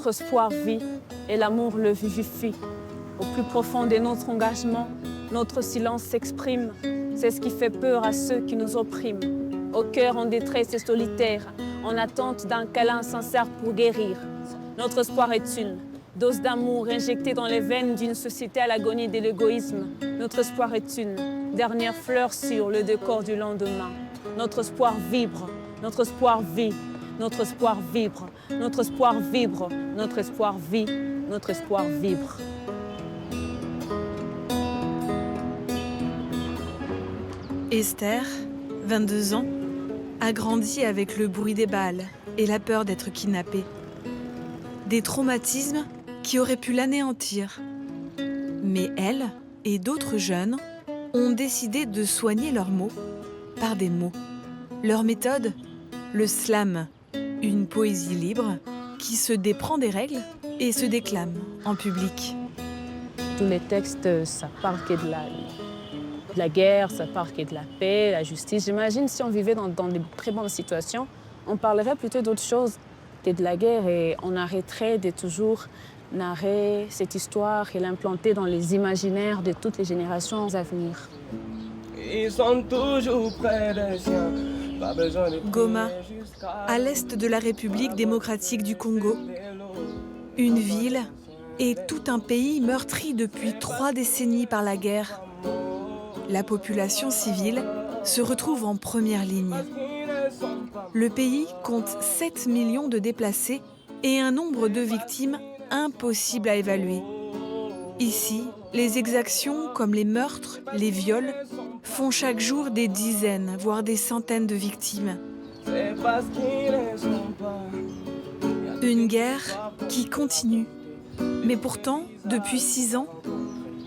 Notre espoir vit et l'amour le vivifie. Au plus profond de notre engagement, notre silence s'exprime. C'est ce qui fait peur à ceux qui nous oppriment. Au cœur en détresse et solitaire, en attente d'un câlin sincère pour guérir. Notre espoir est une dose d'amour injectée dans les veines d'une société à l'agonie de l'égoïsme. Notre espoir est une dernière fleur sur le décor du lendemain. Notre espoir vibre, notre espoir vit, notre espoir vibre, notre espoir vibre, notre espoir vit, notre espoir vibre. Esther, 22 ans, a grandi avec le bruit des balles et la peur d'être kidnappée. Des traumatismes qui auraient pu l'anéantir. Mais elle et d'autres jeunes ont décidé de soigner leurs maux par des mots. Leur méthode, le slam, une poésie libre qui se déprend des règles et se déclame en public. Tous les textes, ça parle que de la guerre, ça parle que de la paix, la justice. J'imagine si on vivait dans des très bonnes situations, on parlerait plutôt d'autre chose que de la guerre et on arrêterait de toujours narrer cette histoire et l'implanter dans les imaginaires de toutes les générations à venir. Ils sont toujours près des siens. Goma, à l'est de la République démocratique du Congo. Une ville et tout un pays meurtri depuis 3 décennies par la guerre. La population civile se retrouve en première ligne. Le pays compte 7 millions de déplacés et un nombre de victimes impossible à évaluer. Ici, les exactions comme les meurtres, les viols, font chaque jour des dizaines, voire des centaines de victimes. Une guerre qui continue. Mais pourtant, depuis 6 ans,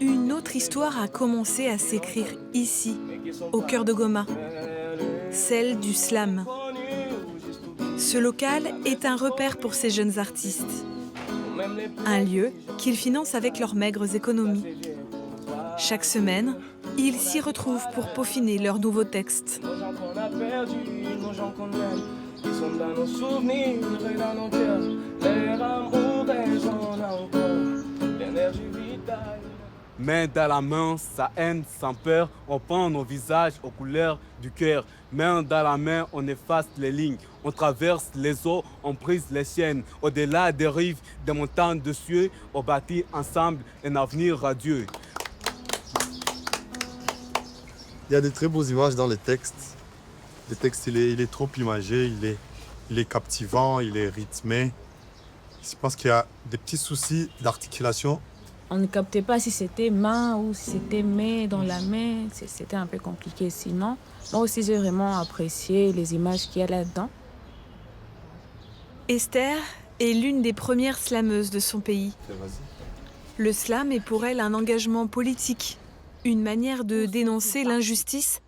une autre histoire a commencé à s'écrire ici, au cœur de Goma. Celle du slam. Ce local est un repère pour ces jeunes artistes. Un lieu qu'ils financent avec leurs maigres économies. Chaque semaine, ils s'y retrouvent pour peaufiner leurs nouveaux textes. Main dans la main, sa haine sans peur, on peint nos visages aux couleurs du cœur. Main dans la main, on efface les lignes, on traverse les eaux, on brise les chaînes. Au-delà des rives, des montagnes de cieux, on bâtit ensemble un avenir radieux. Il y a de très beaux images dans les textes. Le texte, il est trop imagé, il est captivant, il est rythmé. Je pense qu'il y a des petits soucis d'articulation. On ne captait pas si c'était main ou si c'était main dans la main. C'était un peu compliqué sinon. Moi aussi, j'ai vraiment apprécié les images qu'il y a là-dedans. Esther est l'une des premières slameuses de son pays. Le slam est pour elle un engagement politique, une manière de dénoncer l'injustice,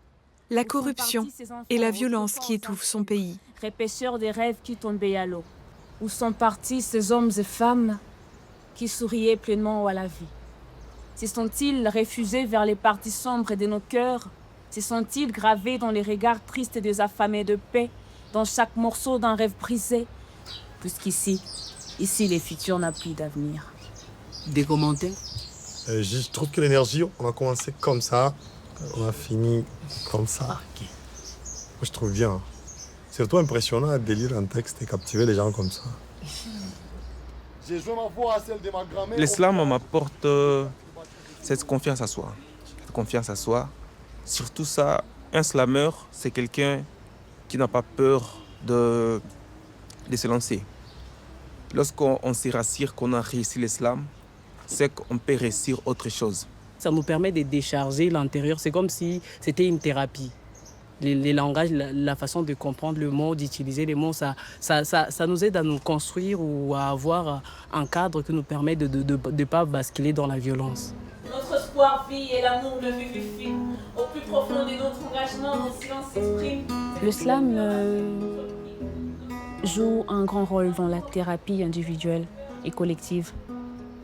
la corruption et la violence qui étouffent son pays. Répéteurs des rêves qui tombaient à l'eau. Où sont partis ces hommes et femmes qui souriaient pleinement à la vie? Se sont-ils refusés vers les parties sombres de nos cœurs? Se sont-ils gravés dans les regards tristes des affamés de paix, dans chaque morceau d'un rêve brisé? Puisqu'ici, les futurs n'ont plus d'avenir. Des commentaires? Je trouve que l'énergie, on a commencé comme ça, on a fini comme ça. Okay. Moi, je trouve bien. C'est surtout impressionnant de lire un texte et captiver les gens comme ça. L'islam m'apporte cette confiance à soi. Surtout ça, un slameur, c'est quelqu'un qui n'a pas peur de se lancer. Lorsqu'on se rassure qu'on a réussi l'islam, c'est qu'on peut réussir autre chose. Ça nous permet de décharger l'intérieur. C'est comme si c'était une thérapie. Les langages, la façon de comprendre le mot, d'utiliser les mots, ça nous aide à nous construire ou à avoir un cadre qui nous permet de ne pas basculer dans la violence. Notre espoir vit et l'amour le vivifie. Au plus profond de notre engagement, notre silence s'exprime. Le slam joue un grand rôle dans la thérapie individuelle et collective.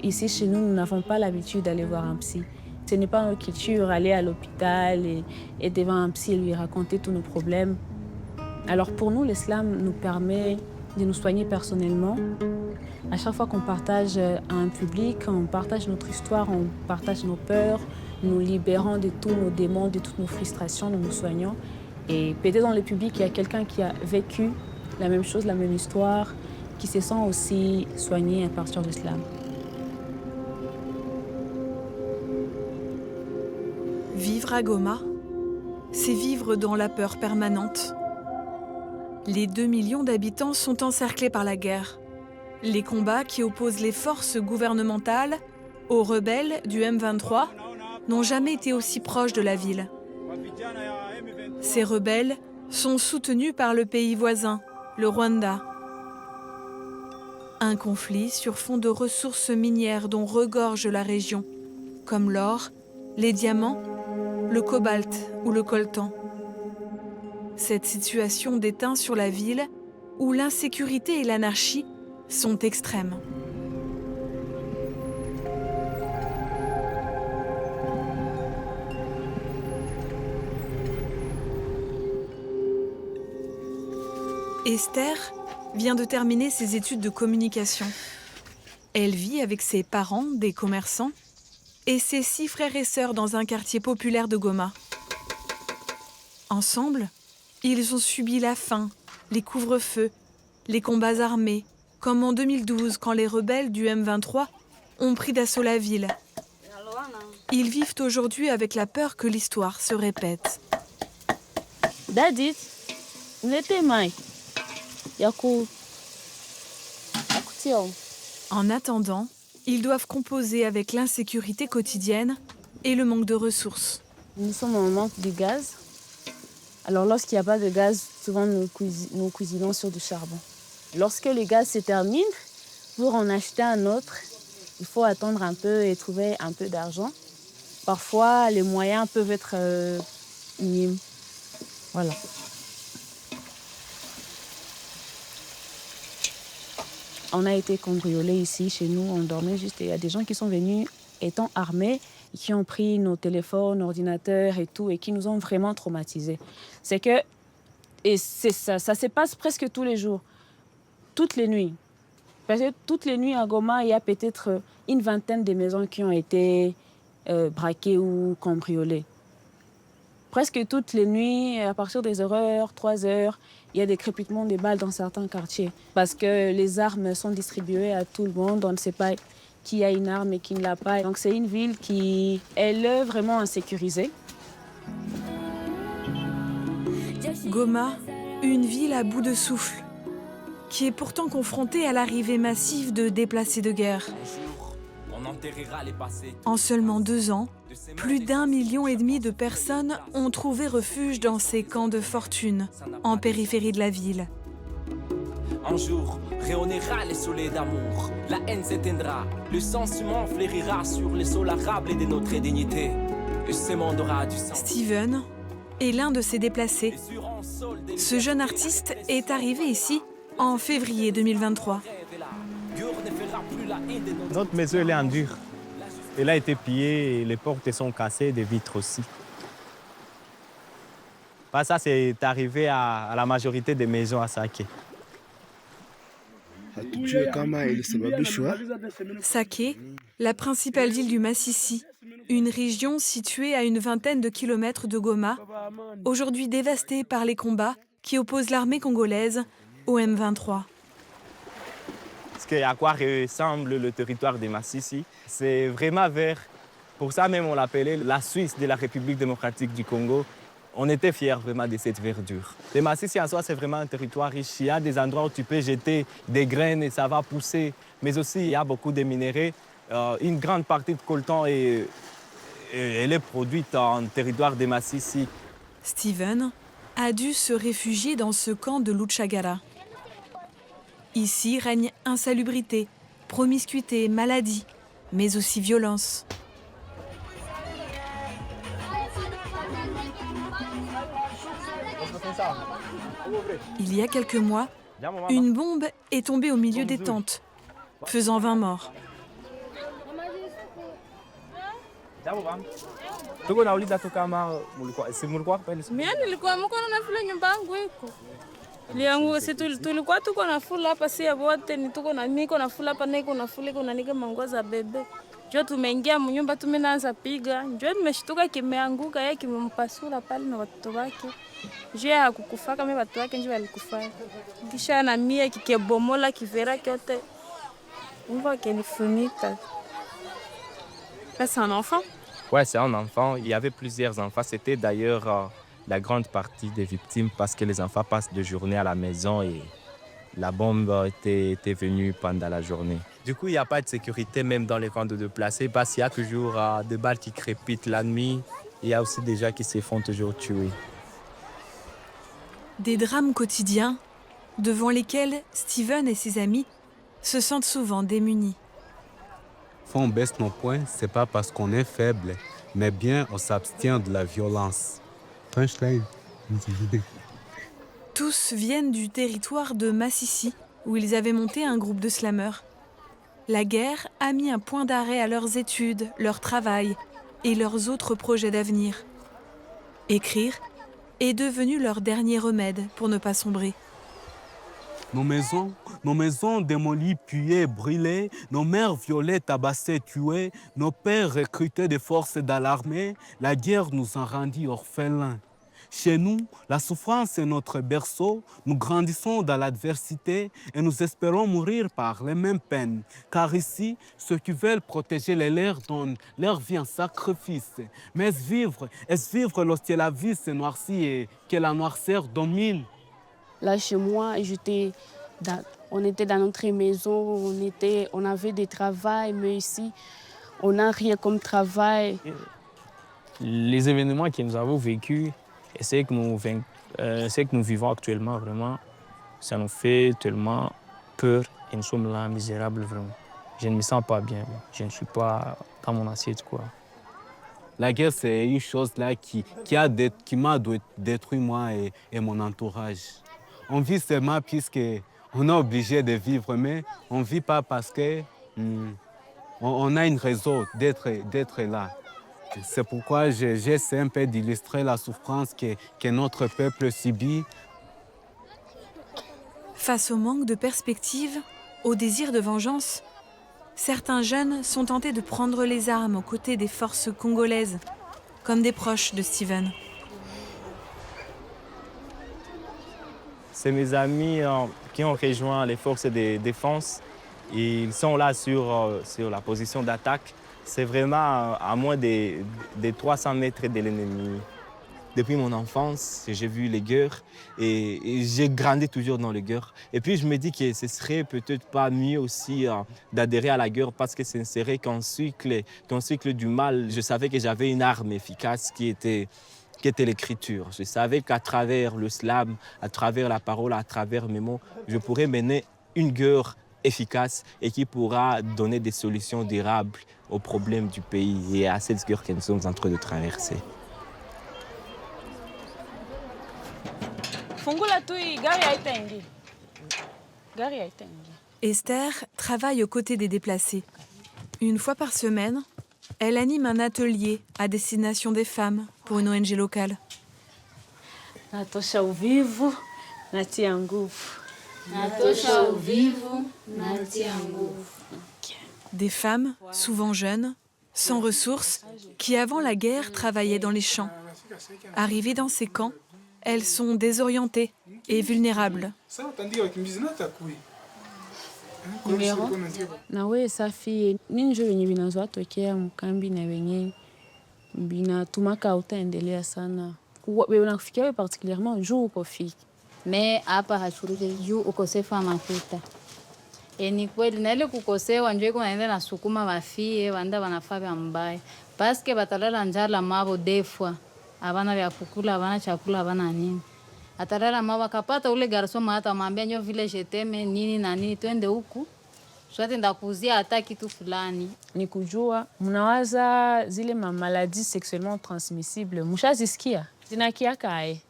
Ici, chez nous, nous n'avons pas l'habitude d'aller voir un psy. Ce n'est pas notre culture, aller à l'hôpital et devant un psy et lui raconter tous nos problèmes. Alors pour nous, l'islam nous permet de nous soigner personnellement. À chaque fois qu'on partage à un public, on partage notre histoire, on partage nos peurs, nous libérant de tous nos démons, de toutes nos frustrations, nous nous soignons. Et peut-être dans le public, il y a quelqu'un qui a vécu la même chose, la même histoire, qui se sent aussi soigné à partir de l'islam. Vivre à Goma, c'est vivre dans la peur permanente. Les 2 millions d'habitants sont encerclés par la guerre. Les combats qui opposent les forces gouvernementales aux rebelles du M23 n'ont jamais été aussi proches de la ville. Ces rebelles sont soutenus par le pays voisin, le Rwanda. Un conflit sur fond de ressources minières dont regorge la région, comme l'or, les diamants, le cobalt ou le coltan. Cette situation déteint sur la ville où l'insécurité et l'anarchie sont extrêmes. Esther vient de terminer ses études de communication. Elle vit avec ses parents, des commerçants, et ses 6 frères et sœurs dans un quartier populaire de Goma. Ensemble, ils ont subi la faim, les couvre-feux, les combats armés, comme en 2012 quand les rebelles du M23 ont pris d'assaut la ville. Ils vivent aujourd'hui avec la peur que l'histoire se répète. Daddy, n'était mai. Yaku. En attendant, ils doivent composer avec l'insécurité quotidienne et le manque de ressources. Nous sommes en manque de gaz. Alors lorsqu'il n'y a pas de gaz, souvent nous cuisinons sur du charbon. Lorsque le gaz se termine, pour en acheter un autre, il faut attendre un peu et trouver un peu d'argent. Parfois, les moyens peuvent être minimes. Voilà. On a été cambriolés ici, chez nous, on dormait juste. Et il y a des gens qui sont venus étant armés, qui ont pris nos téléphones, ordinateurs et tout, et qui nous ont vraiment traumatisés. C'est que, et c'est ça se passe presque tous les jours, toutes les nuits. Parce que toutes les nuits à Goma, il y a peut-être une vingtaine de maisons qui ont été braquées ou cambriolées. Presque toutes les nuits, à partir des heures, 3 heures, il y a des crépitements de balles dans certains quartiers. Parce que les armes sont distribuées à tout le monde, on ne sait pas qui a une arme et qui ne l'a pas. Donc c'est une ville qui est vraiment insécurisée. Goma, une ville à bout de souffle, qui est pourtant confrontée à l'arrivée massive de déplacés de guerre. En seulement 2 ans, plus d'1,5 million de personnes ont trouvé refuge dans ces camps de fortune, en périphérie de la ville. Un jour, rayonnera les soleils d'amour, la haine s'éteindra, le sentiment fleurira sur les sols arables de notre dignité. Et ce monde aura du sens. Steven est l'un de ces déplacés. Ce jeune artiste est arrivé ici en février 2023. Notre maison elle est en dur. Elle a été pillée, les portes sont cassées, des vitres aussi. Ça, c'est arrivé à la majorité des maisons à Saké. Saké, la principale ville du Massissi, une région située à une vingtaine de kilomètres de Goma, aujourd'hui dévastée par les combats qui opposent l'armée congolaise au M23. À quoi ressemble le territoire des Massissi? C'est vraiment vert. Pour ça même, on l'appelait la Suisse de la République démocratique du Congo. On était fiers vraiment de cette verdure. Les Massissi en soi, c'est vraiment un territoire riche. Il y a des endroits où tu peux jeter des graines et ça va pousser. Mais aussi, il y a beaucoup de minéraux. Une grande partie de coltan elle est produite en territoire des Massissi. Steven a dû se réfugier dans ce camp de Luchagara. Ici règne insalubrité, promiscuité, maladie, mais aussi violence. Il y a quelques mois, une bombe est tombée au milieu des tentes, faisant 20 morts. Liangu si tulikuwa tuko na fula hapa, si wote ni tuko na miko na fula hapa, niko na fula, kuna nika manguo za bebe. Njoo tumeingia mnyumba, tumeanza piga, njoo nimeshtuka kimeanguka, yeye kimempasula pale na watoto wake. Njoo hakukufaka, mimi watu wake njoo walikufa. Kisha na mie kikebomola kivera kyote. On voit qu'elle est funita. Là, c'est un enfant? Ouais, c'est un enfant. Il y avait plusieurs enfants. C'était d'ailleurs la grande partie des victimes parce que les enfants passent de journée à la maison et la bombe était venue pendant la journée. Du coup, il n'y a pas de sécurité même dans les camps de déplacés parce qu'il y a toujours des balles qui crépitent la nuit. Il y a aussi des gens qui se font toujours tuer. Des drames quotidiens devant lesquels Steven et ses amis se sentent souvent démunis. Quand on baisse nos poings, c'est pas parce qu'on est faible, mais bien on s'abstient de la violence. Tous viennent du territoire de Massissi, où ils avaient monté un groupe de slameurs. La guerre a mis un point d'arrêt à leurs études, leur travail et leurs autres projets d'avenir. Écrire est devenu leur dernier remède pour ne pas sombrer. Nos maisons démolies, pillées, brûlées, nos mères violées, tabassées, tuées, nos pères recrutés des forces de l'armée, la guerre nous a rendus orphelins. Chez nous, la souffrance est notre berceau, nous grandissons dans l'adversité et nous espérons mourir par les mêmes peines. Car ici, ceux qui veulent protéger les leurs donnent leur vie en sacrifice. Mais est-ce vivre lorsque la vie se noircit et que la noirceur domine? Là, chez moi, on était dans notre maison, on avait des travails, mais ici, on n'a rien comme travail. Les événements que nous avons vécus et ce que nous vivons actuellement, vraiment, ça nous fait tellement peur et nous sommes là, misérables, vraiment. Je ne me sens pas bien, je ne suis pas dans mon assiette, quoi. La guerre, c'est une chose là qui m'a détruit moi et mon entourage. On vit seulement puisqu'on est obligé de vivre, mais on ne vit pas parce qu'on a une raison d'être là. C'est pourquoi j'essaie un peu d'illustrer la souffrance que notre peuple subit. Face au manque de perspective, au désir de vengeance, certains jeunes sont tentés de prendre les armes aux côtés des forces congolaises, comme des proches de Steven. C'est mes amis qui ont rejoint les forces de défense. Ils sont là sur la position d'attaque. C'est vraiment à moins de 300 mètres de l'ennemi. Depuis mon enfance, j'ai vu les guerres et j'ai grandi toujours dans les guerres. Et puis je me dis que ce serait peut-être pas mieux aussi d'adhérer à la guerre parce que ce ne serait qu'un cycle du mal. Je savais que j'avais une arme efficace qui était l'écriture. Je savais qu'à travers le slam, à travers la parole, à travers mes mots, je pourrais mener une guerre efficace et qui pourra donner des solutions durables aux problèmes du pays et à cette guerre que nous sommes en train de traverser. Esther travaille aux côtés des déplacés. Une fois par semaine, elle anime un atelier à destination des femmes pour une ONG locale. Natosha uvivu, natia nguvu. Natosha uvivu, natia nguvu. Des femmes, souvent jeunes, sans ressources, qui avant la guerre travaillaient dans les champs. Arrivées dans ces camps, elles sont désorientées et vulnérables. Nawe safi ninjo wenye vinazowatokea mkambi na wenye vinatumaka utaendelea sana. Unafikia wewe particulièrement juu uko fiki. Me hapa hashuriki juu ukosefu wa mafuta. Ni kweli na ile kukosewa njoo kunaenda na sukuma wafie wanda wanafaa vya mbaya. Paske batalala njala mabo defwa. Abana vya kukula, abana chakula, abana nini. Atalala mabo akapata ule garso hata mwambia nyo vile jeteme nini na nini twende huku. Swati ndakuzia hata kitu fulani. Ni kujua mnawaza zile maladies sexuellement transmissibles. Mshazisikia? Zinakiaka aye.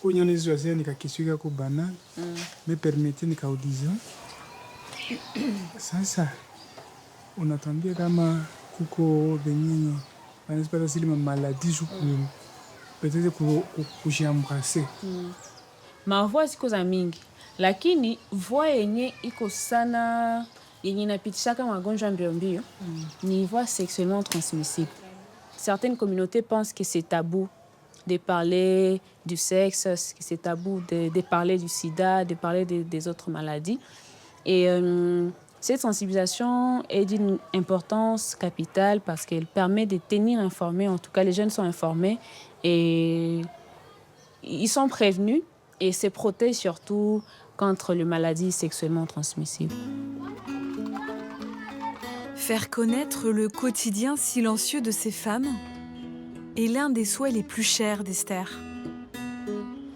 Kunyonizo zile nikakiswika ku banal. Me permite nikaudiza. Sasa unatambia kama kuko benyenye wanazipata zile maladies peut-être kushambrase. mavua ziko za mingi, lakini voa yenye iko sana yenye inapitishaka magonjwa mbio mbio ni voie sexuellement transmissible. Certaines communautés pensent que c'est tabou de parler du sexe, que c'est tabou de parler du sida, de parler des autres maladies. Et cette sensibilisation est d'une importance capitale parce qu'elle permet de tenir informés, en tout cas les jeunes sont informés et ils sont prévenus et se protègent surtout contre les maladies sexuellement transmissibles. Faire connaître le quotidien silencieux de ces femmes est l'un des souhaits les plus chers d'Esther.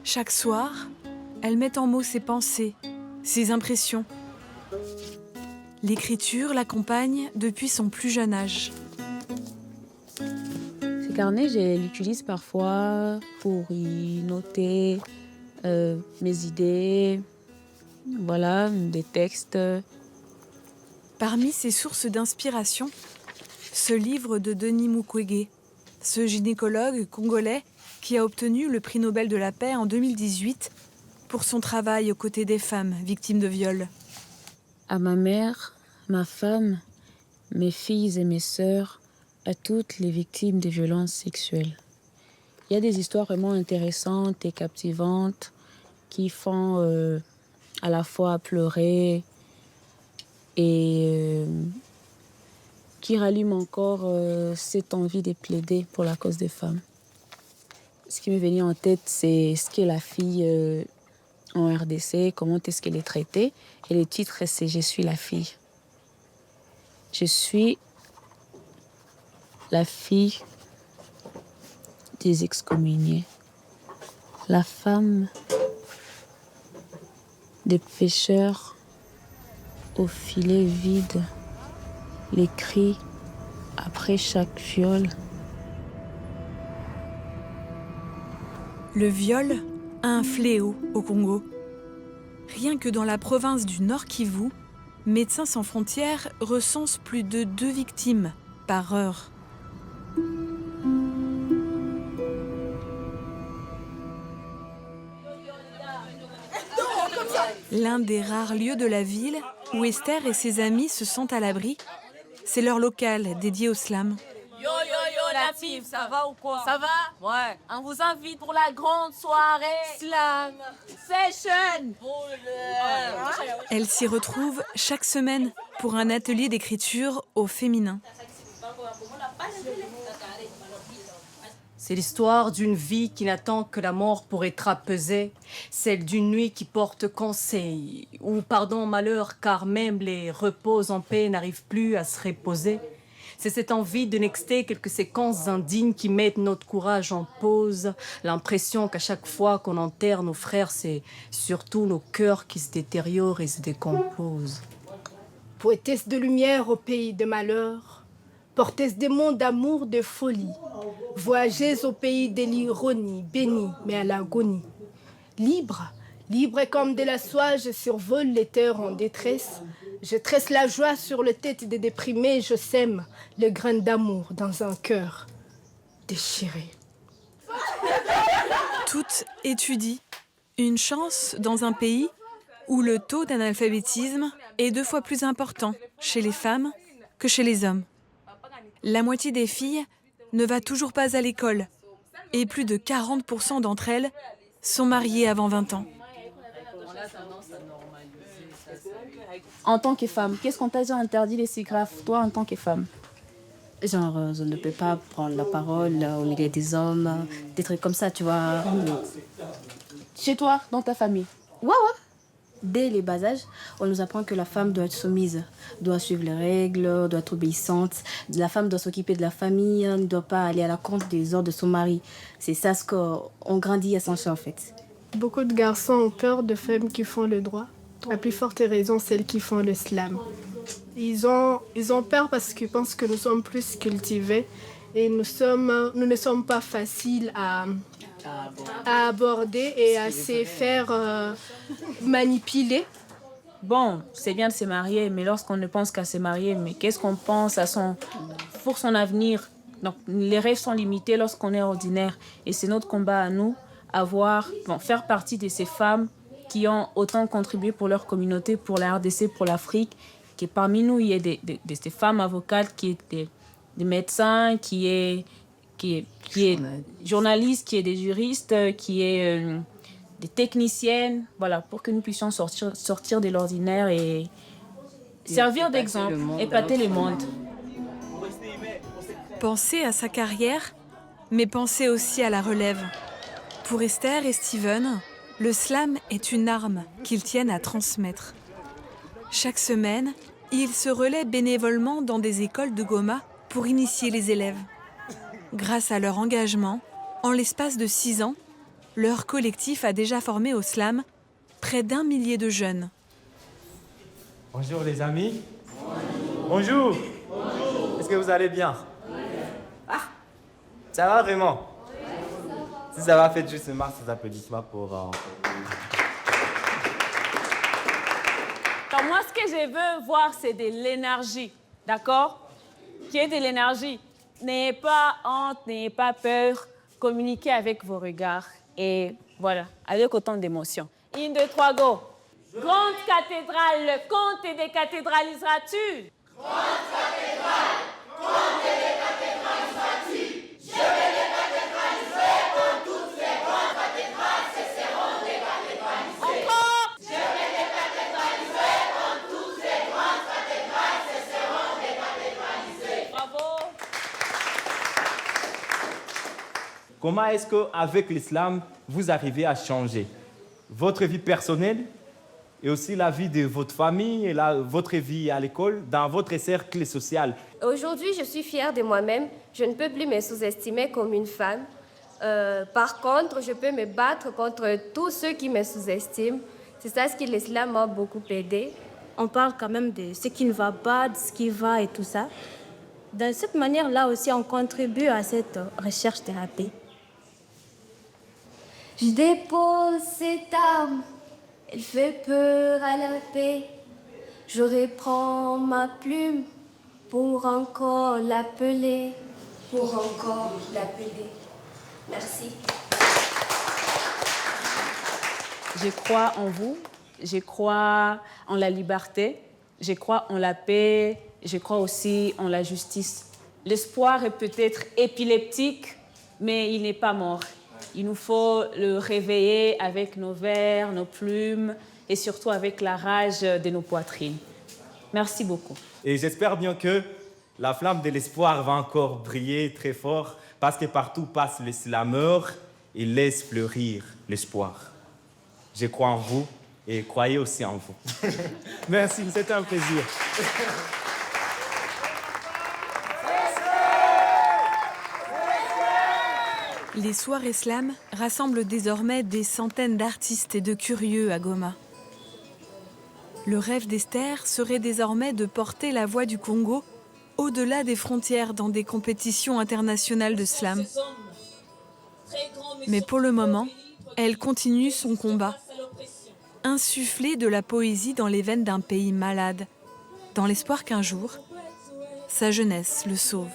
Chaque soir, elle met en mots ses pensées, ses impressions. L'écriture l'accompagne depuis son plus jeune âge. Ces carnets, je l'utilise parfois pour y noter mes idées, voilà, des textes. Parmi ses sources d'inspiration, ce livre de Denis Mukwege, ce gynécologue congolais qui a obtenu le prix Nobel de la paix en 2018 pour son travail aux côtés des femmes victimes de viol. À ma mère, ma femme, mes filles et mes sœurs, à toutes les victimes de violences sexuelles. Il y a des histoires vraiment intéressantes et captivantes qui font à la fois pleurer et qui rallument encore cette envie de plaider pour la cause des femmes. Ce qui m'est venu en tête, c'est ce qu'est la fille en RDC, comment est-ce qu'elle est traitée. Et le titre, c'est « Je suis la fille ». Je suis la fille des excommuniés, la femme des pécheurs au filet vide, les cris après chaque viol. Le viol a un fléau au Congo. Rien que dans la province du Nord Kivu, Médecins sans frontières recense plus de 2 victimes par heure. L'un des rares lieux de la ville où Esther et ses amis se sentent à l'abri, c'est leur local dédié au slam. Yo, la team, ça va ou quoi? Ça va? Ouais. On vous invite pour la grande soirée Slam Session. Elle s'y retrouve chaque semaine pour un atelier d'écriture au féminin. C'est l'histoire d'une vie qui n'attend que la mort pour être apaisée, celle d'une nuit qui porte conseil, ou pardon malheur, car même les repos en paix n'arrivent plus à se reposer. C'est cette envie de nexter quelques séquences indignes qui mettent notre courage en pause, l'impression qu'à chaque fois qu'on enterre nos frères, c'est surtout nos cœurs qui se détériorent et se décomposent. Poétesse de lumière au pays de malheur, portesse des monts d'amour, de folie, voyageuse au pays de l'ironie, bénie mais à l'agonie. Libre, libre comme de la soie, je survole les terres en détresse. Je tresse la joie sur le tête des déprimés, je sème le grain d'amour dans un cœur déchiré. Toutes étudient. Une chance dans un pays où le taux d'analphabétisme est 2 fois plus important chez les femmes que chez les hommes. La moitié des filles ne va toujours pas à l'école et plus de 40% d'entre elles sont mariées avant 20 ans. En tant que femme, qu'est-ce qu'on t'a déjà interdit les si grave, toi, en tant que femme? Genre, je ne peux pas prendre la parole au milieu des hommes, des trucs comme ça, tu vois. Chez toi, dans ta famille? Ouais. Dès les bas âges, on nous apprend que la femme doit être soumise, doit suivre les règles, doit être obéissante. La femme doit s'occuper de la famille, ne doit pas aller à la compte des ordres de son mari. C'est ça ce qu'on grandit à s'en en fait. Beaucoup de garçons ont peur de femmes qui font le droit. À plus forte raison, celles qui font le slam. Ils ont peur parce qu'ils pensent que nous sommes plus cultivés et nous ne sommes pas faciles à aborder et à se faire manipuler. Bon, c'est bien de se marier, mais lorsqu'on ne pense qu'à se marier, mais qu'est-ce qu'on pense pour son avenir? Donc, les rêves sont limités lorsqu'on est ordinaire et c'est notre combat à nous faire partie de ces femmes qui ont autant contribué pour leur communauté, pour la RDC, pour l'Afrique, que parmi nous, il y ait des femmes avocates, qui est des médecins, qui est journalistes, qui est des juristes, qui est des techniciennes, voilà, pour que nous puissions sortir de l'ordinaire et servir d'exemple, épater le monde. Pensez à sa carrière, mais pensez aussi à la relève. Pour Esther et Steven, le slam est une arme qu'ils tiennent à transmettre. Chaque semaine, ils se relaient bénévolement dans des écoles de Goma pour initier les élèves. Grâce à leur engagement, en l'espace de 6 ans, leur collectif a déjà formé au slam près d'1 millier de jeunes. Bonjour les amis. Bonjour. Bonjour. Est-ce que vous allez bien? Ah, ça va vraiment? Si ça va, faites juste marre ces applaudissements pour... Alors moi, ce que je veux voir, c'est de l'énergie, d'accord? Qu'il y ait de l'énergie. N'ayez pas honte, n'ayez pas peur. Communiquez avec vos regards. Et voilà, avec autant d'émotion. 1, 2, 3, go! Grande cathédrale, le comte te décathédraliseras-tu? Grande cathédrale, comte te décathédraliseras-tu? Je vais décathédraliser comme toutes les grandes cathédrales cesseront de cathédraliser. Encore! Je vais décathédraliser comme toutes les grandes cathédrales cesseront de cathédraliser. Bravo! Comment est-ce qu'avec l'islam, vous arrivez à changer votre vie personnelle et aussi la vie de votre famille et votre vie à l'école, dans votre cercle social? Aujourd'hui, je suis fière de moi-même. Je ne peux plus me sous-estimer comme une femme. Par contre, je peux me battre contre tous ceux qui me sous-estiment. C'est ça ce que l'islam m'a beaucoup aidé. On parle quand même de ce qui ne va pas, de ce qui va et tout ça. De cette manière-là aussi, on contribue à cette recherche de la paix. Je dépose cette arme, elle fait peur à la paix. Je reprends ma plume pour encore l'appeler, Merci. Je crois en vous, je crois en la liberté, je crois en la paix, je crois aussi en la justice. L'espoir est peut-être épileptique, mais il n'est pas mort. Il nous faut le réveiller avec nos vers, nos plumes et surtout avec la rage de nos poitrines. Merci beaucoup. Et j'espère bien que la flamme de l'espoir va encore briller très fort parce que partout passe le slameur et laisse fleurir l'espoir. Je crois en vous et croyez aussi en vous. Merci, c'était un plaisir. Les soirées slam rassemblent désormais des centaines d'artistes et de curieux à Goma. Le rêve d'Esther serait désormais de porter la voix du Congo au-delà des frontières dans des compétitions internationales de slam. Mais pour le moment, elle continue son combat. Insuffler de la poésie dans les veines d'un pays malade, dans l'espoir qu'un jour, sa jeunesse le sauve.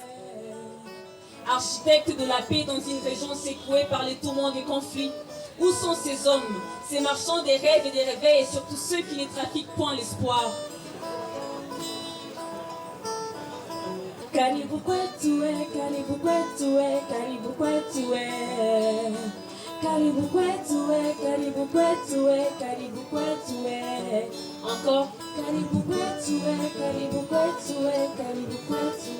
Architecte de la paix dans une région secouée par les tourments des conflits. Où sont ces hommes, ces marchands des rêves et des réveils et surtout ceux qui ne trafiquent point l'espoir? Karibu kwetu we, karibu kwetu we, karibu kwetu we. Karibu kwetu we, karibu kwetu we, karibu kwetu we. Encore. Karibu kwetu we, karibu kwetu we, karibu kwetu we.